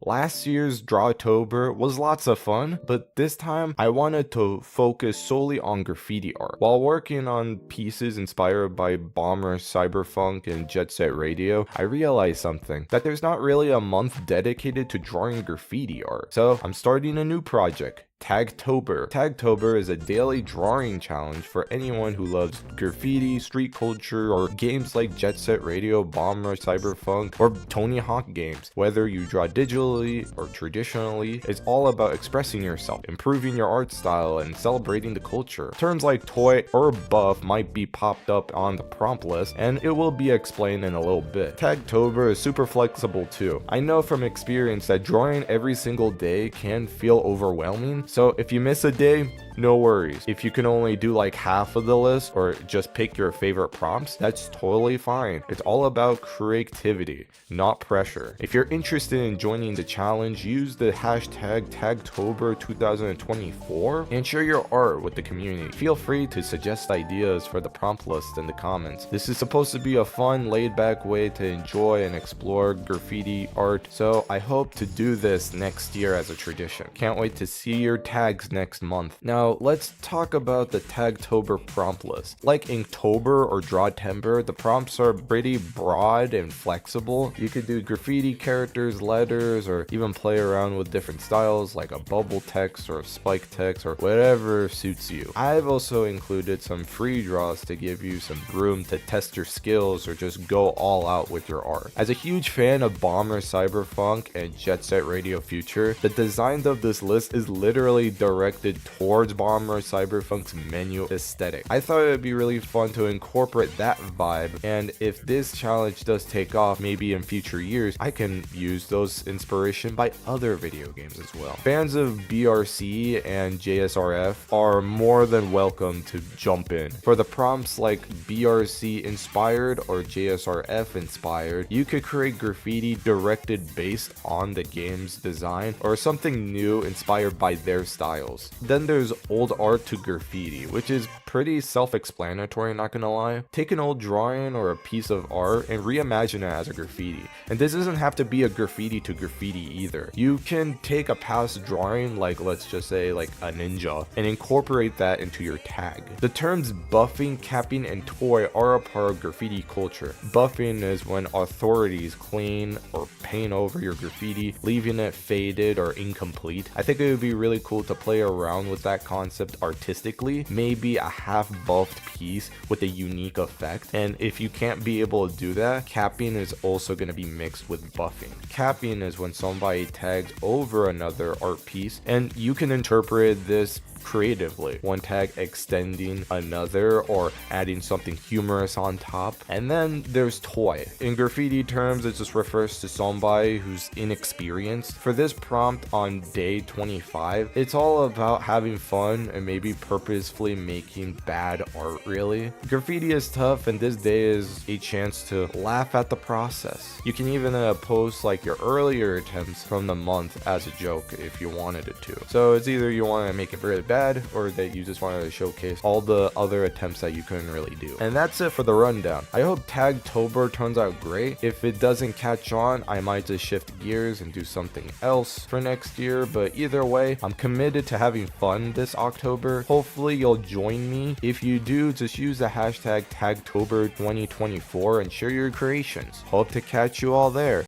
Last year's Drawtober was lots of fun, but this time I wanted to focus solely on graffiti art. While working on pieces inspired by Bomber, Cyberpunk, and Jet Set Radio, I realized something, that there's not really a month dedicated to drawing graffiti art. So I'm starting a new project. Tagtober. Tagtober is a daily drawing challenge for anyone who loves graffiti, street culture, or games like Jet Set Radio, Bomber, Cyberpunk, or Tony Hawk games. Whether you draw digitally or traditionally, it's all about expressing yourself, improving your art style, and celebrating the culture. Terms like toy or buff might be popped up on the prompt list, and it will be explained in a little bit. Tagtober is super flexible too. I know from experience that drawing every single day can feel overwhelming, so if you miss a day, no worries. If you can only do like half of the list or just pick your favorite prompts, that's totally fine. It's all about creativity, not pressure. If you're interested in joining the challenge, use the hashtag Tagtober2024 and share your art with the community. Feel free to suggest ideas for the prompt list in the comments. This is supposed to be a fun, laid-back way to enjoy and explore graffiti art, so I hope to do this next year as a tradition. Can't wait to see your tags next month. Now, let's talk about the Tagtober prompt list. Like Inktober or Drawtober, the prompts are pretty broad and flexible. You could do graffiti characters, letters, or even play around with different styles like a bubble text or a spike text or whatever suits you. I've also included some free draws to give you some room to test your skills or just go all out with your art. As a huge fan of Bomber, Cyberpunk, and Jet Set Radio Future, the design of this list is literally directed towards Bomber Cyberpunk's menu aesthetic. I thought it would be really fun to incorporate that vibe, and if this challenge does take off maybe in future years, I can use those inspiration by other video games as well. Fans of BRC and JSRF are more than welcome to jump in. For the prompts like BRC inspired or JSRF inspired, you could create graffiti directed based on the game's design or something new inspired by their styles. Then there's old art to graffiti, which is pretty self-explanatory, not gonna lie. Take an old drawing or a piece of art and reimagine it as a graffiti. And this doesn't have to be a graffiti to graffiti either. You can take a past drawing, like let's just say like a ninja, and incorporate that into your tag. The terms buffing, capping, and toy are a part of graffiti culture. Buffing is when authorities clean or paint over your graffiti, leaving it faded or incomplete. I think it would be really cool to play around with that concept artistically, maybe a half buffed piece with a unique effect. And if you can't be able to do that, capping is also going to be mixed with buffing. Capping is when somebody tags over another art piece, and you can interpret this creatively. One tag extending another or adding something humorous on top. And then there's toy. In graffiti terms, it just refers to somebody who's inexperienced. For this prompt on day 25, it's all about having fun and maybe purposefully making bad art really. Graffiti is tough, and this day is a chance to laugh at the process. You can even post like your earlier attempts from the month as a joke if you wanted it to. So it's either you want to make it really bad or that you just wanted to showcase all the other attempts that you couldn't really do. And that's it for the rundown. I hope Tagtober turns out great. If it doesn't catch on, I might just shift gears and do something else for next year, but either way, I'm committed to having fun this October. Hopefully you'll join me. If you do, just use the hashtag Tagtober2024 and share your creations. Hope to catch you all there.